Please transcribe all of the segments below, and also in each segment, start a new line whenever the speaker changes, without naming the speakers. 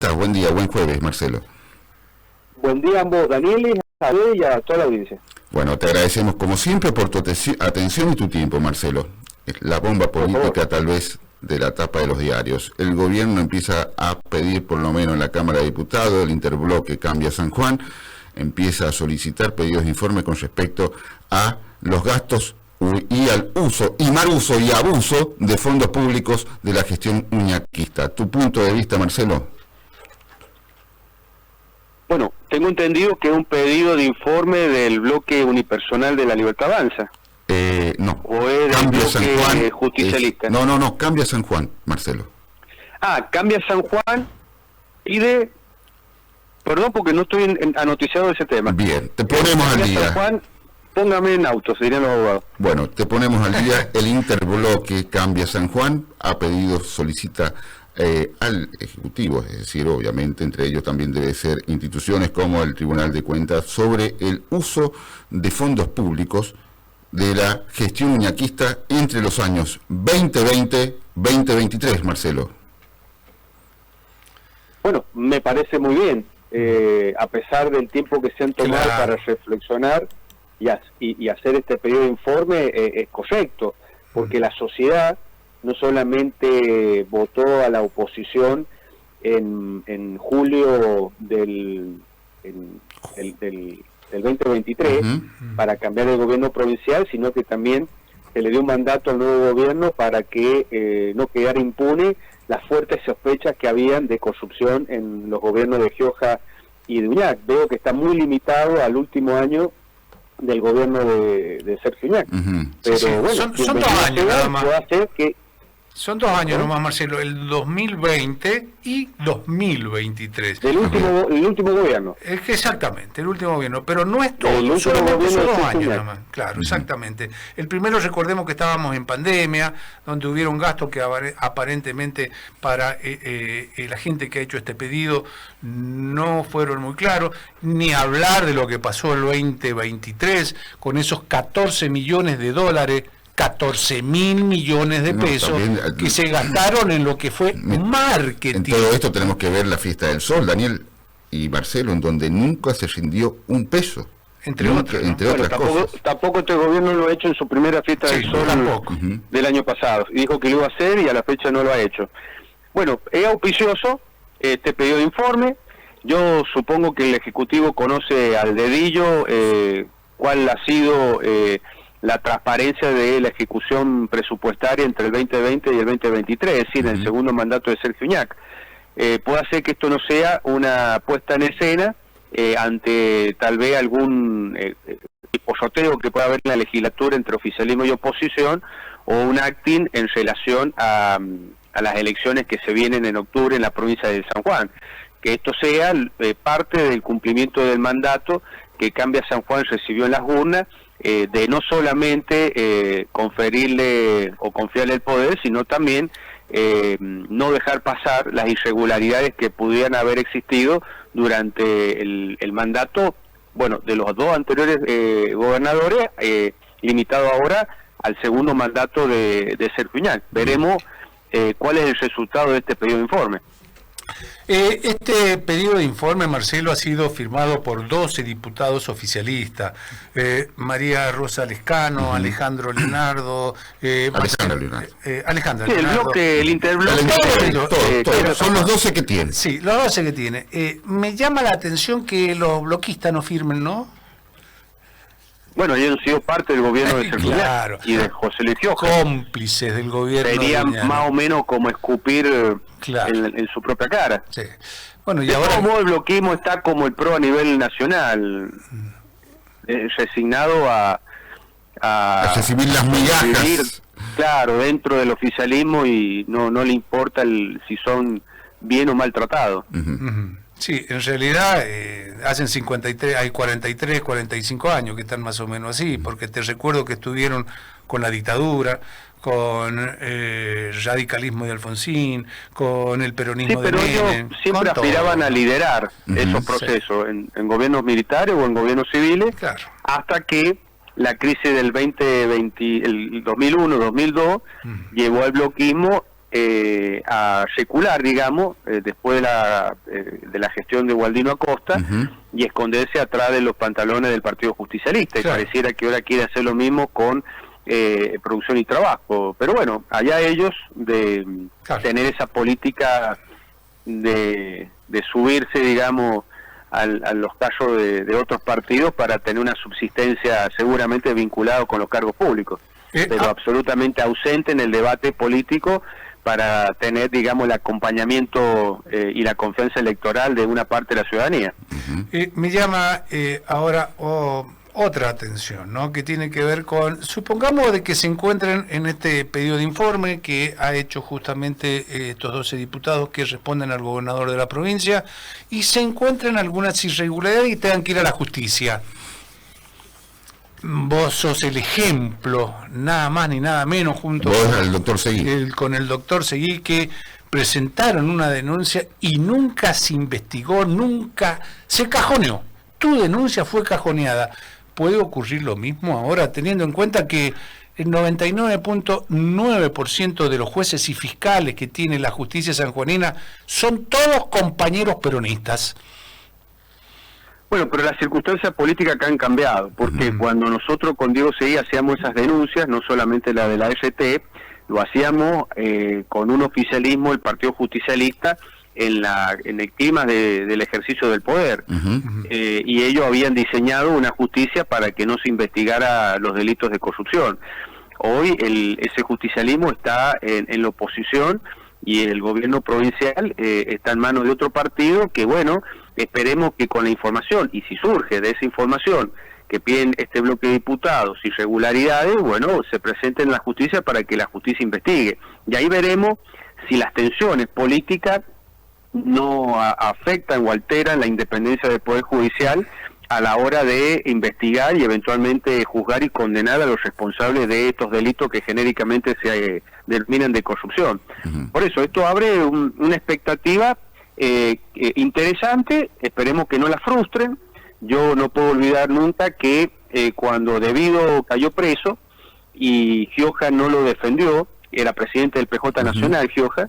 Buen día, buen jueves, Marcelo.
Buen día a ambos, Daniel, y a toda la audiencia.
Bueno, te agradecemos como siempre por tu atención y tu tiempo, Marcelo. La bomba política tal vez de la tapa de los diarios. El gobierno empieza a pedir, por lo menos en la Cámara de Diputados, el interbloque Cambia San Juan, empieza a solicitar pedidos de informe con respecto a los gastos y al uso, y mal uso y abuso de fondos públicos de la gestión uñaquista. ¿Tu punto de vista, Marcelo?
Bueno, tengo entendido que es un pedido de informe del bloque unipersonal de la Libertad Avanza.
No.
¿O es del
Cambia San Juan
justicialista?
No, Cambia San Juan, Marcelo.
Cambia San Juan y de... Perdón, porque no estoy anoticiado de ese tema.
Bien, te ponemos al día.
San Juan, póngame en autos, dirían los abogados.
Bueno, te ponemos al día. El interbloque Cambia San Juan ha pedido, solicita al Ejecutivo, es decir, obviamente, entre ellos también debe ser instituciones como el Tribunal de Cuentas, sobre el uso de fondos públicos de la gestión uñaquista entre los años 2020-2023, Marcelo.
Bueno, me parece muy bien, a pesar del tiempo que se han tomado para reflexionar y hacer este pedido de informe, es correcto, porque la sociedad no solamente votó a la oposición en julio del 2023 para cambiar el gobierno provincial, sino que también se le dio un mandato al nuevo gobierno para que no quedara impune las fuertes sospechas que habían de corrupción en los gobiernos de Gioja y de Uñac. Veo que está muy limitado al último año del gobierno de Sergio Uñac. Pero
sí.
bueno,
son 2 años nada más.
Son
2 años nomás, Marcelo, el 2020 y 2023.
El último gobierno.
Es que exactamente, el último gobierno, pero no es todo,
solamente
son 2 años
Uñac.
nomás, claro, exactamente. El primero, recordemos que estábamos en pandemia, donde hubieron gastos que aparentemente para la gente que ha hecho este pedido no fueron muy claros, ni hablar de lo que pasó el 2023, con esos 14 millones de dólares, 14.000 millones de pesos también, que se gastaron en lo que fue marketing.
En todo esto tenemos que ver la Fiesta del Sol, Daniel y Marcelo, en donde nunca se rindió un peso.
Entre otras
cosas. Tampoco este gobierno lo ha hecho en su primera Fiesta del Sol del año pasado. Dijo que lo iba a hacer y a la fecha no lo ha hecho. Bueno, es auspicioso este pedido de informe. Yo supongo que el Ejecutivo conoce al dedillo cuál ha sido... la transparencia de la ejecución presupuestaria entre el 2020 y el 2023, es decir, el segundo mandato de Sergio Uñac. Puede ser que esto no sea una puesta en escena ante tal vez algún pipolloteo que pueda haber en la legislatura entre oficialismo y oposición, o un acting en relación a las elecciones que se vienen en octubre en la provincia de San Juan. Que esto sea parte del cumplimiento del mandato que Cambia San Juan recibió en las urnas, de no solamente conferirle o confiarle el poder, sino también no dejar pasar las irregularidades que pudieran haber existido durante el mandato, bueno, de los 2 anteriores gobernadores, limitado ahora al segundo mandato de Sergio Uñac. Veremos cuál es el resultado de este pedido de informe.
Este pedido de informe, Marcelo, ha sido firmado por 12 diputados oficialistas, María Rosa Lescano, Alejandro Leonardo, Alejandro Leonardo.
El interbloque,
son los 12 que tiene.
Sí, los 12 que tiene. Me llama la atención que los bloquistas no firmen, ¿no?
Bueno, ellos han sido parte del gobierno de Sergio
claro.
y de José Luis Gioja.
Cómplices del gobierno.
Sería más o menos como escupir en su propia cara.
Sí. Bueno, y
de
ahora...
el bloquismo está como el PRO a nivel nacional, resignado a
recibir las migajas.
Vivir, claro, dentro del oficialismo, y no le importa si son bien o maltratados.
Sí, en realidad hacen 53, hay 43, 45 años que están más o menos así, porque te recuerdo que estuvieron con la dictadura, con el radicalismo de Alfonsín, con el peronismo de Menem.
Ellos siempre aspiraban a liderar esos procesos, en gobiernos militares o en gobiernos civiles, hasta que la crisis del 2020, el 2001-2002 llevó al bloquismo a recular, digamos, después de la gestión de Gualdino Acosta, y esconderse atrás de los pantalones del Partido Justicialista, y pareciera que ahora quiere hacer lo mismo con Producción y Trabajo. Pero bueno, allá ellos de tener esa política de subirse, digamos, a los callos de otros partidos para tener una subsistencia seguramente vinculada con los cargos públicos, pero absolutamente ausente en el debate político para tener, digamos, el acompañamiento y la confianza electoral de una parte de la ciudadanía.
Me llama ahora otra atención, ¿no?, que tiene que ver con, supongamos de que se encuentren en este pedido de informe que ha hecho justamente estos 12 diputados que responden al gobernador de la provincia, y se encuentren algunas irregularidades y tengan que ir a la justicia. Vos sos el ejemplo, nada más ni nada menos, junto con el doctor Seguí, que presentaron una denuncia y nunca se investigó, nunca se cajoneó. Tu denuncia fue cajoneada. ¿Puede ocurrir lo mismo ahora, teniendo en cuenta que el 99.9% de los jueces y fiscales que tiene la justicia sanjuanina son todos compañeros peronistas?
Bueno, pero las circunstancias políticas que han cambiado, porque cuando nosotros con Diego Seguí hacíamos esas denuncias, no solamente la de la RT, lo hacíamos con un oficialismo, el Partido Justicialista, en el clima del ejercicio del poder, y ellos habían diseñado una justicia para que no se investigara los delitos de corrupción. Hoy ese justicialismo está en la oposición, y el gobierno provincial está en manos de otro partido que, bueno, esperemos que con la información, y si surge de esa información que piden este bloque de diputados irregularidades, bueno, se presenten en la justicia para que la justicia investigue. Y ahí veremos si las tensiones políticas no afectan o alteran la independencia del Poder Judicial a la hora de investigar y eventualmente juzgar y condenar a los responsables de estos delitos que genéricamente se denominan de corrupción. Por eso, esto abre una expectativa interesante, esperemos que no la frustren. Yo no puedo olvidar nunca que cuando Debido cayó preso y Gioja no lo defendió, era presidente del PJ Nacional, Gioja,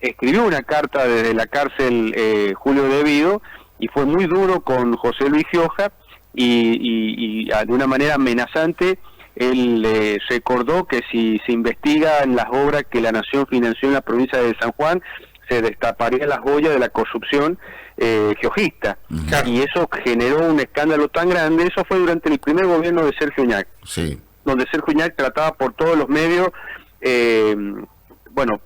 escribió una carta desde la cárcel Julio Debido, y fue muy duro con José Luis Gioja, y de una manera amenazante él recordó que si se investigan las obras que la Nación financió en la provincia de San Juan, se destaparía la joya de la corrupción giojista. Y eso generó un escándalo tan grande. Eso fue durante el primer gobierno de Sergio Uñac, donde Sergio Uñac trataba por todos los medios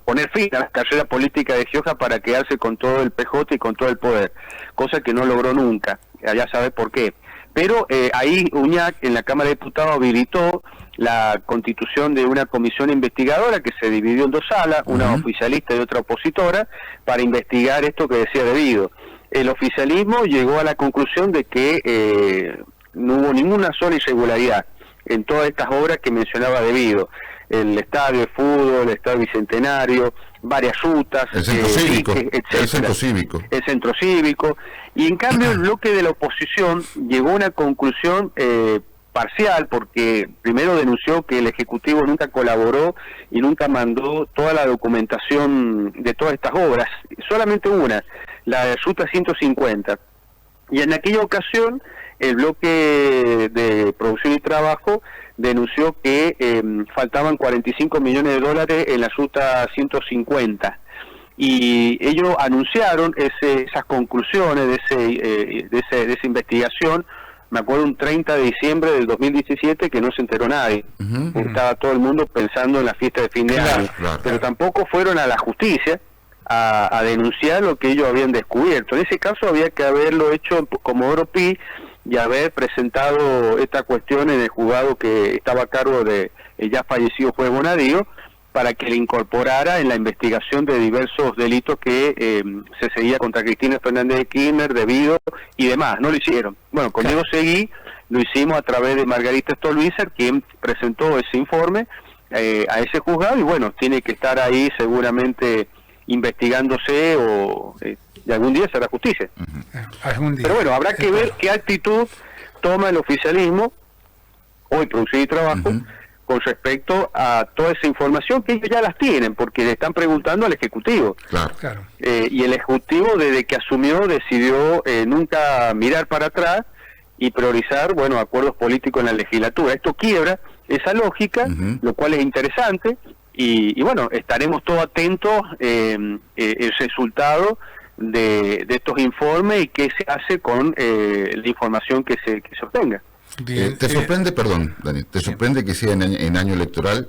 poner fin a la carrera política de Gioja para quedarse con todo el PJ y con todo el poder, cosa que no logró nunca, ya sabe por qué. Pero ahí Uñac en la Cámara de Diputados habilitó la constitución de una comisión investigadora que se dividió en dos salas, una oficialista y otra opositora, para investigar esto que decía Debido. El oficialismo llegó a la conclusión de que no hubo ninguna sola irregularidad en todas estas obras que mencionaba Debido: el estadio de fútbol, el estadio bicentenario, varias rutas,
el centro cívico,
el centro cívico, y en cambio el bloque de la oposición llegó a una conclusión parcial, porque primero denunció que el Ejecutivo nunca colaboró y nunca mandó toda la documentación de todas estas obras, solamente una, la de Ruta 150, y en aquella ocasión el bloque de Producción y Trabajo denunció que faltaban 45 millones de dólares en la Ruta 150, y ellos anunciaron esas conclusiones de esa investigación, me acuerdo, un 30 de diciembre del 2017, que no se enteró nadie, estaba todo el mundo pensando en la fiesta de fin de año, pero tampoco fueron a la justicia a denunciar lo que ellos habían descubierto. En ese caso había que haberlo hecho como Comodoro Pi y haber presentado esta cuestión en el juzgado que estaba a cargo de el ya fallecido juez Bonadío, para que le incorporara en la investigación de diversos delitos que se seguía contra Cristina Fernández de Kirchner, Debido y demás. No lo hicieron. Bueno, con Diego Seguí lo hicimos a través de Margarita Stolbizer, quien presentó ese informe a ese juzgado, y bueno, tiene que estar ahí seguramente investigándose, y algún día será justicia. Pero bueno, habrá que ver qué actitud toma el oficialismo, hoy Producción y Trabajo, con respecto a toda esa información que ellos ya las tienen, porque le están preguntando al Ejecutivo.
Claro.
Y el Ejecutivo, desde que asumió, decidió nunca mirar para atrás y priorizar, bueno, acuerdos políticos en la legislatura. Esto quiebra esa lógica, lo cual es interesante, y bueno, estaremos todos atentos el resultado de estos informes y qué se hace con la información que se obtenga.
Bien, ¿te sorprende, perdón, Dani, te sorprende que sea en año electoral?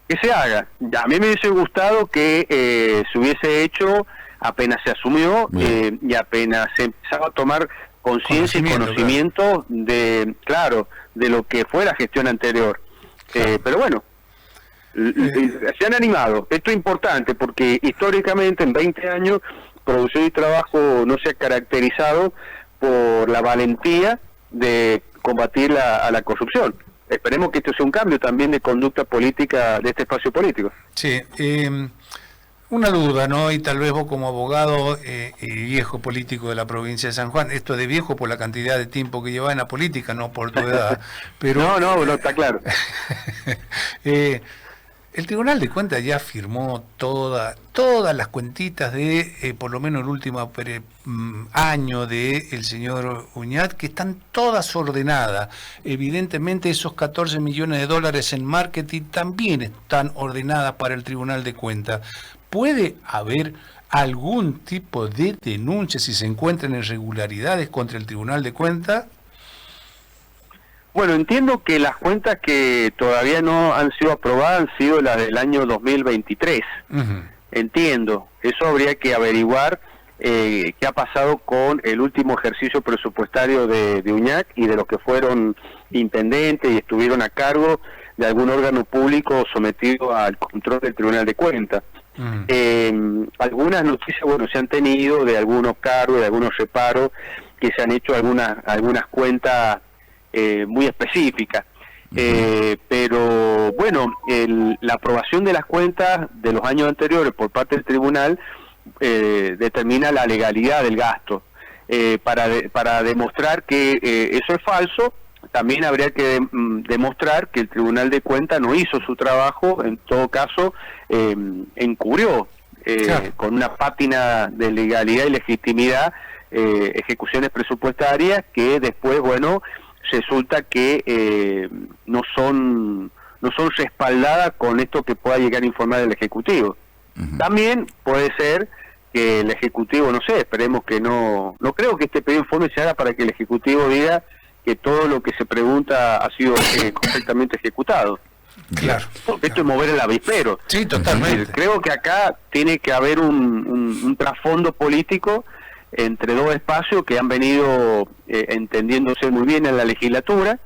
Que se haga. A mí me hubiese gustado que se hubiese hecho apenas se asumió y apenas se empezaba a tomar conciencia y conocimiento de lo que fue la gestión anterior. Pero bueno, se han animado. Esto es importante porque históricamente en 20 años Producción y Trabajo no se ha caracterizado por la valentía de combatir a la corrupción. Esperemos que esto sea un cambio también de conducta política de este espacio político.
Sí, una duda, ¿no? Y tal vez vos como abogado y viejo político de la provincia de San Juan, esto de viejo por la cantidad de tiempo que lleva en la política, no por tu edad, pero...
No, está claro.
El Tribunal de Cuentas ya firmó todas las cuentitas de, por lo menos el último año del señor Uñat, que están todas ordenadas. Evidentemente esos 14 millones de dólares en marketing también están ordenadas para el Tribunal de Cuentas. ¿Puede haber algún tipo de denuncia si se encuentran irregularidades contra el Tribunal de Cuentas?
Bueno, entiendo que las cuentas que todavía no han sido aprobadas han sido las del año 2023. Entiendo. Eso habría que averiguar qué ha pasado con el último ejercicio presupuestario de Uñac y de los que fueron intendentes y estuvieron a cargo de algún órgano público sometido al control del Tribunal de Cuentas. Algunas noticias, bueno, se han tenido de algunos cargos, de algunos reparos, que se han hecho algunas cuentas muy específicas. Pero bueno, la aprobación de las cuentas de los años anteriores por parte del tribunal determina la legalidad del gasto. Para demostrar que eso es falso, también habría que demostrar que el Tribunal de Cuentas no hizo su trabajo, en todo caso encubrió con una pátina de legalidad y legitimidad ejecuciones presupuestarias que después, bueno, resulta que no son respaldadas con esto que pueda llegar a informar el Ejecutivo. También puede ser que el Ejecutivo, no sé, esperemos que no creo que este pedido de informe se haga para que el Ejecutivo diga que todo lo que se pregunta ha sido correctamente ejecutado.
Claro.
Porque esto es mover el avispero.
Sí, totalmente.
Creo que acá tiene que haber un trasfondo político entre dos espacios que han venido entendiéndose muy bien en la legislatura.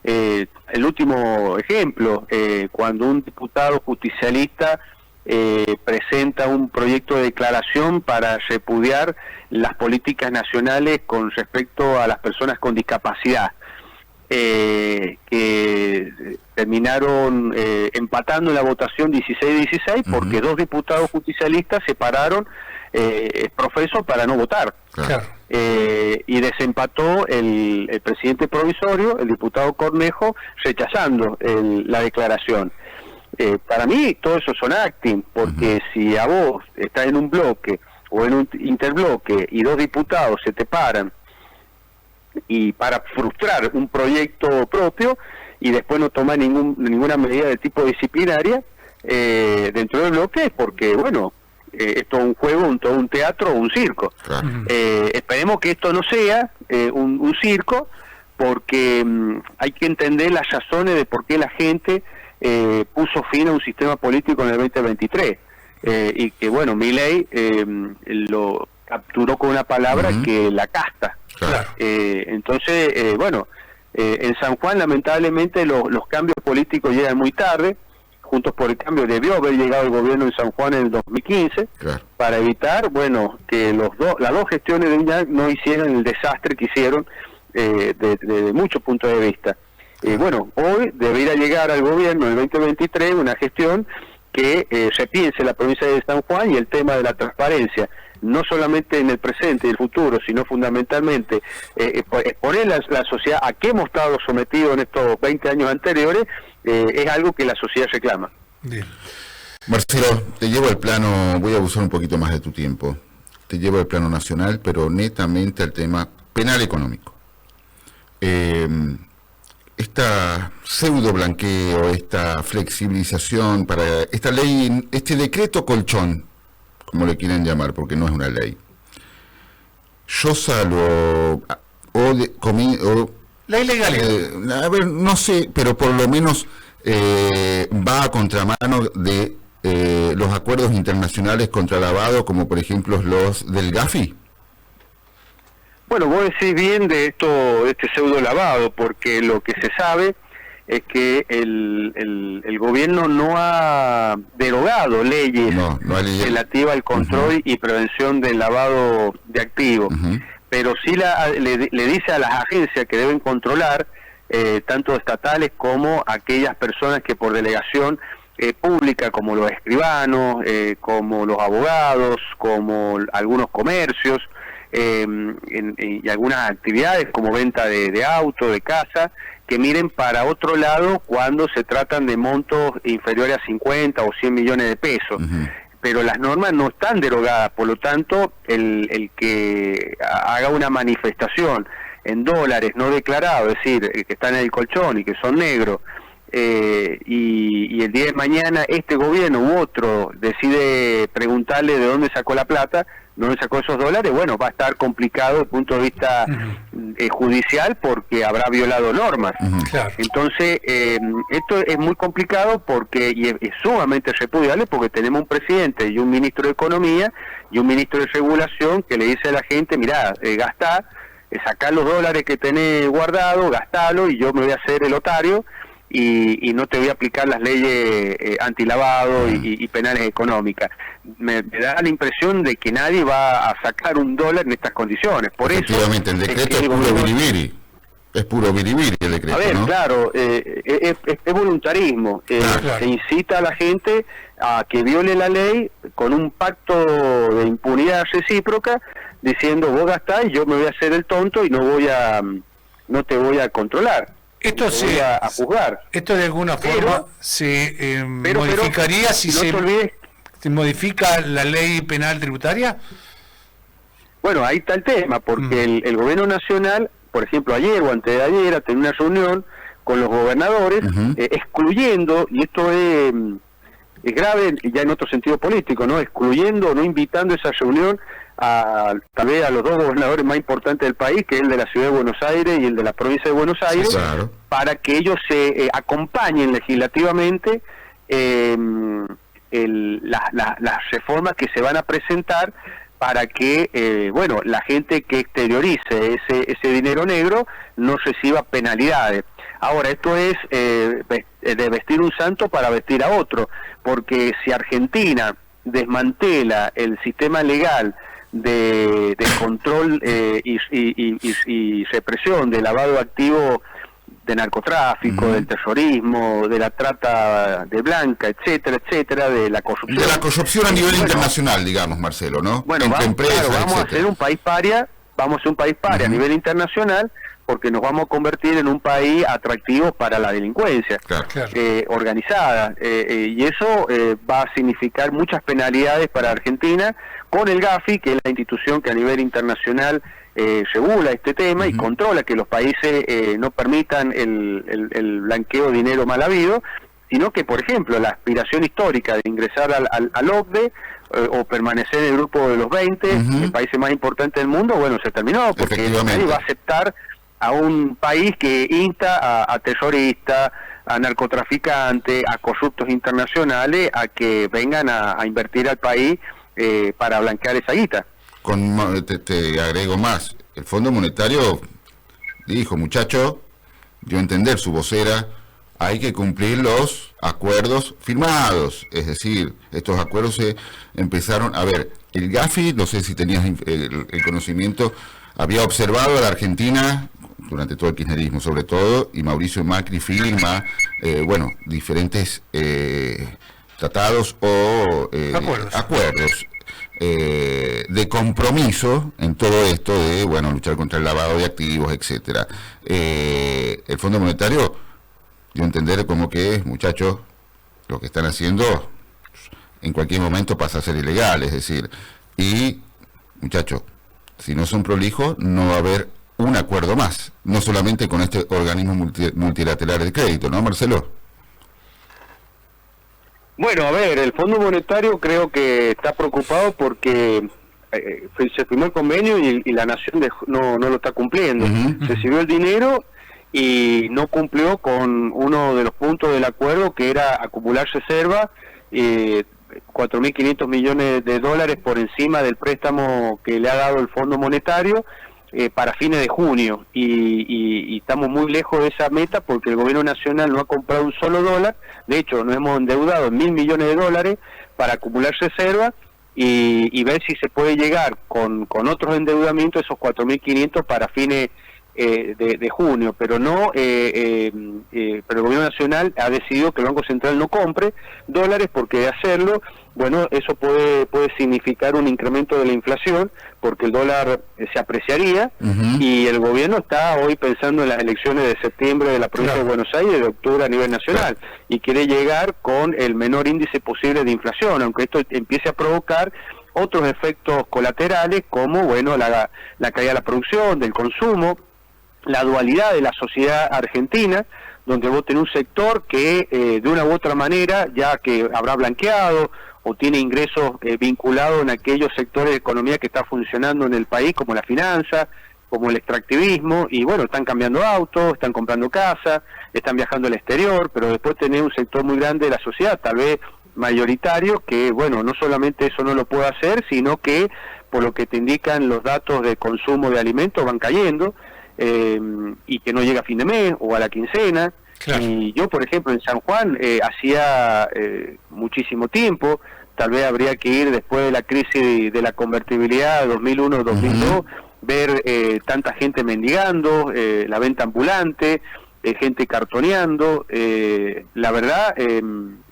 El último ejemplo, cuando un diputado justicialista presenta un proyecto de declaración para repudiar las políticas nacionales con respecto a las personas con discapacidad, que terminaron empatando en la votación 16-16 porque dos diputados justicialistas se pararon profesos para no votar.
Claro.
Y desempató el presidente provisorio, el diputado Cornejo, rechazando la declaración. Para mí todo eso son acting, porque si a vos estás en un bloque o en un interbloque y dos diputados se te paran y para frustrar un proyecto propio y después no toman ninguna medida de tipo disciplinaria dentro del bloque, es porque, bueno, esto es un juego, todo un teatro o un circo. Esperemos que esto no sea un circo, porque hay que entender las razones de por qué la gente puso fin a un sistema político en el 2023 y que, bueno, Milei lo capturó con una palabra que la casta. Entonces, bueno, en San Juan lamentablemente los cambios políticos llegan muy tarde. Juntos por el Cambio debió haber llegado el gobierno en San Juan en el 2015 para evitar, bueno, que las dos gestiones de Uñac no hicieran el desastre que hicieron desde muchos puntos de vista. Bueno, hoy debería llegar al gobierno en el 2023 una gestión que se piense la provincia de San Juan y el tema de la transparencia, no solamente en el presente y el futuro, sino fundamentalmente exponer la sociedad a qué hemos estado sometidos en estos 20 años anteriores, es algo que la sociedad reclama.
Bien.
Marcelo, te llevo al plano, voy a abusar un poquito más de tu tiempo, te llevo al plano nacional, pero netamente al tema penal económico. Esta pseudo blanqueo, esta flexibilización para esta ley, este decreto colchón, como le quieren llamar, porque no es una ley. Yo salvo
la ilegalidad.
A ver, no sé, pero por lo menos va a contramano de los acuerdos internacionales contra lavado, como por ejemplo los del Gafi.
Bueno, vos decís bien de este pseudo lavado, porque lo que se sabe es que el gobierno no ha derogado leyes relativas al control y prevención del lavado de activos, pero sí le dice a las agencias que deben controlar, tanto estatales como aquellas personas que por delegación pública, como los escribanos, como los abogados, como algunos comercios, y algunas actividades como venta de auto, de casa, que miren para otro lado cuando se tratan de montos inferiores a 50 o 100 millones de pesos. Pero las normas no están derogadas, por lo tanto, el que haga una manifestación en dólares no declarados, es decir, que están en el colchón y que son negros, y el día de mañana este gobierno u otro decide preguntarle de dónde sacó la plata, dónde sacó esos dólares, bueno, va a estar complicado desde el punto de vista judicial, porque habrá violado normas.
Claro.
Entonces, esto es muy complicado y es sumamente repudiable, porque tenemos un presidente y un ministro de Economía y un ministro de Regulación que le dice a la gente, mirá, gastá, sacá los dólares que tenés guardados, gastalo, y yo me voy a hacer el otario, y no te voy a aplicar las leyes antilavado y penales económicas. Me da la impresión de que nadie va a sacar un dólar en estas condiciones. Por
efectivamente,
eso,
el decreto es puro biribiri. Es puro biribiri el decreto,
a ver,
¿no?
Claro, es voluntarismo.
Claro.
Se incita a la gente a que viole la ley con un pacto de impunidad recíproca, diciendo, vos gastás y yo me voy a hacer el tonto y no te voy a controlar.
Esto
a juzgar.
Esto de alguna forma se modificaría si se modifica la ley penal tributaria.
Bueno, ahí está el tema, porque el gobierno nacional, por ejemplo, ayer o antes de ayer, ha tenido una reunión con los gobernadores, excluyendo, y esto es grave ya en otro sentido político, ¿no? Excluyendo, no invitando a esa reunión tal vez a los dos gobernadores más importantes del país, que es el de la ciudad de Buenos Aires y el de la provincia de Buenos Aires,
sí, claro,
para que ellos se acompañen legislativamente las reformas que se van a presentar, para que la gente que exteriorice ese dinero negro no reciba penalidades. Ahora, esto es de vestir un santo para vestir a otro, porque si Argentina desmantela el sistema legal de control y represión de lavado activo, de narcotráfico, del terrorismo, de la trata de blanca, etcétera, etcétera, de la corrupción.
De la corrupción a nivel internacional, digamos, Marcelo, ¿no?
Bueno, vamos a ser un país paria, a nivel internacional, porque nos vamos a convertir en un país atractivo para la delincuencia organizada, y eso va a significar muchas penalidades para Argentina, con el Gafi, que es la institución que a nivel internacional regula este tema y controla que los países no permitan el blanqueo de dinero mal habido, sino que, por ejemplo, la aspiración histórica de ingresar al OCDE o permanecer en el grupo de los 20 países más importantes del mundo, bueno, se terminó, porque nadie va a aceptar a un país que insta a terroristas, a narcotraficantes, a corruptos internacionales, a que vengan a invertir al país para blanquear esa guita.
Te agrego más, el Fondo Monetario dijo, muchacho, dio a entender su vocera, hay que cumplir los acuerdos firmados, es decir, estos acuerdos se empezaron, a ver, el Gafi, no sé si tenías el conocimiento, había observado a la Argentina durante todo el kirchnerismo sobre todo, y Mauricio Macri firma, diferentes tratados o acuerdos de compromiso en todo esto de, bueno, luchar contra el lavado de activos, etcétera. El Fondo Monetario dio a entender como que, muchachos, lo que están haciendo en cualquier momento pasa a ser ilegal, es decir, y, muchachos, si no son prolijos, no va a haber un acuerdo más, no solamente con este organismo multilateral de crédito, ¿no, Marcelo?
Bueno, a ver, el Fondo Monetario creo que está preocupado porque se firmó el convenio y la Nación no lo está cumpliendo. Se recibió el dinero y no cumplió con uno de los puntos del acuerdo, que era acumular reserva, 4.500 millones de dólares por encima del préstamo que le ha dado el Fondo Monetario para fines de junio, y estamos muy lejos de esa meta porque el gobierno nacional no ha comprado un solo dólar. De hecho, nos hemos endeudado en 1.000 millones de dólares para acumular reserva y ver si se puede llegar con otros endeudamientos, esos 4.500 para fines de junio, pero no pero el gobierno nacional ha decidido que el Banco Central no compre dólares, porque de hacerlo, bueno, eso puede significar un incremento de la inflación, porque el dólar se apreciaría, y el gobierno está hoy pensando en las elecciones de septiembre de la provincia de Buenos Aires y de octubre a nivel nacional, y quiere llegar con el menor índice posible de inflación, aunque esto empiece a provocar otros efectos colaterales, como, bueno, la caída de la producción, del consumo, la dualidad de la sociedad argentina, donde vos tenés un sector que de una u otra manera, ya que habrá blanqueado o tiene ingresos vinculados en aquellos sectores de economía que está funcionando en el país, como la finanza, como el extractivismo, y bueno, están cambiando autos, están comprando casa, están viajando al exterior, pero después tenés un sector muy grande de la sociedad, tal vez mayoritario, que bueno, no solamente eso no lo puede hacer, sino que por lo que te indican los datos de consumo de alimentos van cayendo, y que no llega a fin de mes o a la quincena. Y yo, por ejemplo, en San Juan hacía muchísimo tiempo, tal vez habría que ir después de la crisis de la convertibilidad 2001-2002, ver tanta gente mendigando, la venta ambulante, gente cartoneando, la verdad,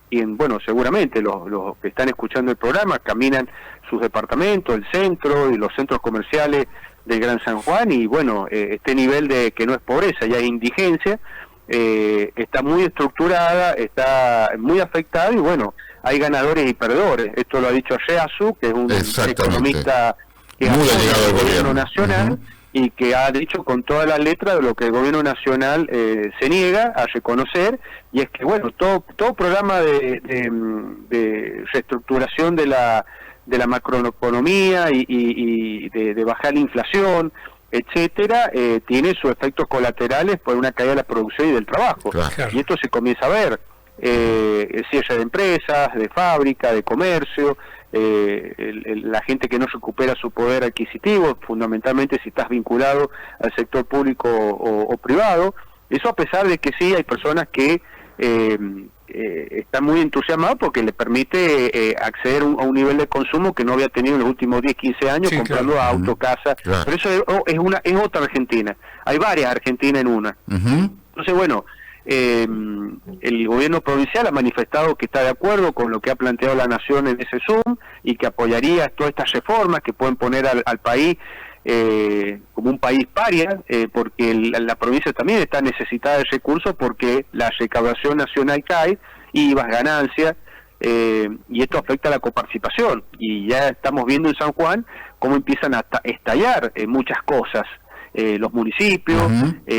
y bueno, seguramente los que están escuchando el programa caminan sus departamentos, el centro y los centros comerciales del Gran San Juan, y bueno, este nivel de que no es pobreza, ya es indigencia, está muy estructurada, está muy afectada, y bueno, hay ganadores y perdedores. Esto lo ha dicho Reazu, que es un economista que ha llegado al gobierno nacional, y que ha dicho con todas las letras de lo que el gobierno nacional se niega a reconocer, y es que bueno, todo programa de reestructuración de la macroeconomía y de bajar la inflación, etcétera, tiene sus efectos colaterales por una caída de la producción y del trabajo. Y esto se comienza a ver, cierre de empresas, de fábrica, de comercio, la gente que no recupera su poder adquisitivo, fundamentalmente si estás vinculado al sector público o privado. Eso a pesar de que sí hay personas que está muy entusiasmado porque le permite acceder a un nivel de consumo que no había tenido en los últimos 10, 15 años, comprando auto, casa. Pero eso es otra Argentina. Hay varias Argentinas en una. Entonces, bueno, el gobierno provincial ha manifestado que está de acuerdo con lo que ha planteado la Nación en ese Zoom y que apoyaría todas estas reformas que pueden poner al país como un país paria, porque la provincia también está necesitada de recursos, porque la recaudación nacional cae, IVA, ganancias, y esto afecta a la coparticipación, y ya estamos viendo en San Juan cómo empiezan a estallar muchas cosas, los municipios,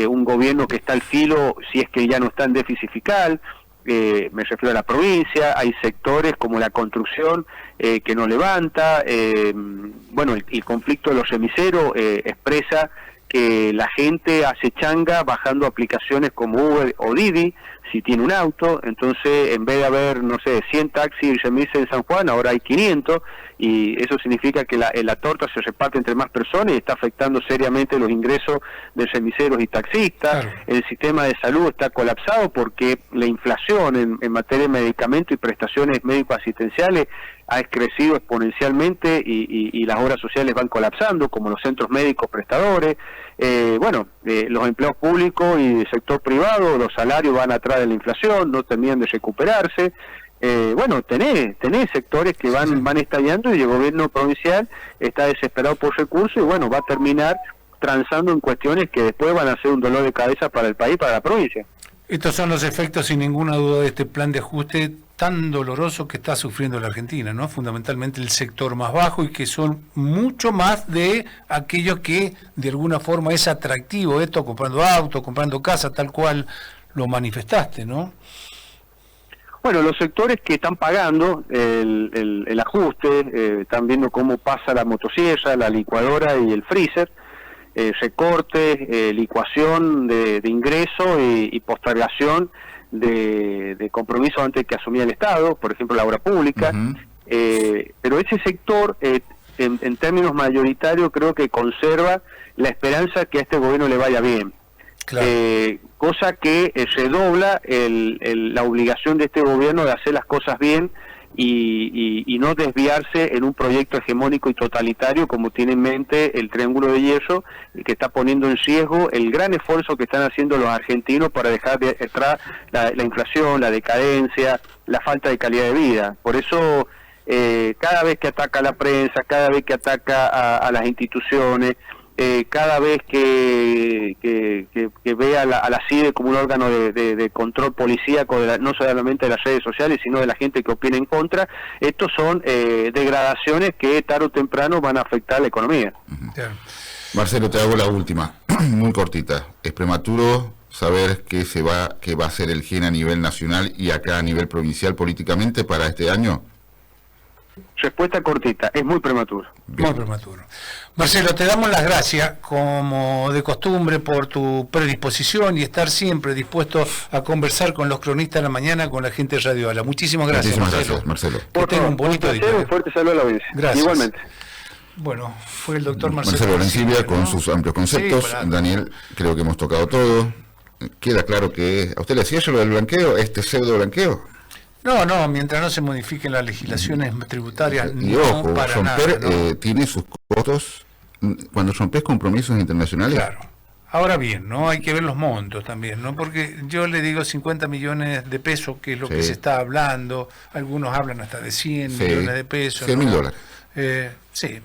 un gobierno que está al filo, si es que ya no está en déficit fiscal, me refiero a la provincia, hay sectores como la construcción que no levanta, bueno, el conflicto de los remiseros expresa que la gente hace changa bajando aplicaciones como Uber o Didi, si tiene un auto. Entonces en vez de haber, no sé, 100 taxis y remises en San Juan, ahora hay 500, y eso significa que la torta se reparte entre más personas y está afectando seriamente los ingresos de remiseros y taxistas. El sistema de salud está colapsado porque la inflación en materia de medicamentos y prestaciones médico-asistenciales ha crecido exponencialmente, y las obras sociales van colapsando, como los centros médicos prestadores. Los empleados públicos y del sector privado, los salarios van atrás de la inflación, no terminan de recuperarse. bueno, tenés sectores que van estallando y el gobierno provincial está desesperado por recursos y bueno, va a terminar transando en cuestiones que después van a ser un dolor de cabeza para el país, para la provincia.
Estos son los efectos, sin ninguna duda, de este plan de ajuste tan doloroso que está sufriendo la Argentina, ¿no? Fundamentalmente el sector más bajo y que son mucho más de aquellos que de alguna forma es atractivo esto, comprando auto, comprando casa, tal cual lo manifestaste, ¿no?
Bueno, los sectores que están pagando el ajuste, están viendo cómo pasa la motosierra, la licuadora y el freezer, recorte, licuación de ingreso y postergación de compromisos antes que asumía el Estado, por ejemplo la obra pública, pero ese sector en términos mayoritarios creo que conserva la esperanza que a este gobierno le vaya bien. Claro. Cosa que redobla la obligación de este gobierno de hacer las cosas bien y no desviarse en un proyecto hegemónico y totalitario como tiene en mente el Triángulo de Hierro, que está poniendo en riesgo el gran esfuerzo que están haciendo los argentinos para dejar de atrás la inflación, la decadencia, la falta de calidad de vida. Por eso cada vez que ataca a la prensa, cada vez que ataca a las instituciones, cada vez que ve a la CIDE como un órgano de control policíaco, no solamente de las redes sociales, sino de la gente que opina en contra, estos son degradaciones que tarde o temprano van a afectar la economía.
Marcelo, te hago la última, muy cortita. ¿Es prematuro saber qué va a ser el GEN a nivel nacional y acá a nivel provincial políticamente para este año?
Respuesta cortita, es muy prematuro.
Bien. Muy prematuro. Marcelo, te damos las gracias, como de costumbre, por tu predisposición y estar siempre dispuesto a conversar con los cronistas de la mañana, con la gente de Radio Ala. Muchísimas gracias,
Marcelo.
Que tenga un bonito día.
Un fuerte saludo a la audiencia.
Gracias.
Igualmente.
Bueno, fue el doctor Marcelo
Lorencibia, ¿no? Con sus amplios conceptos.
Sí,
Daniel, creo que hemos tocado todo. Queda claro que... ¿A usted le hacía yo lo del blanqueo, este pseudo blanqueo?
No, mientras no se modifiquen las legislaciones tributarias,
y
no
ojo,
para
romper,
nada, ¿no?
Tiene sus costos cuando rompes compromisos internacionales.
Claro. Ahora bien, ¿no? Hay que ver los montos también, ¿no? Porque yo le digo 50 millones de pesos, que es lo que se está hablando. Algunos hablan hasta de 100 millones de pesos.
$100.000.
Sí.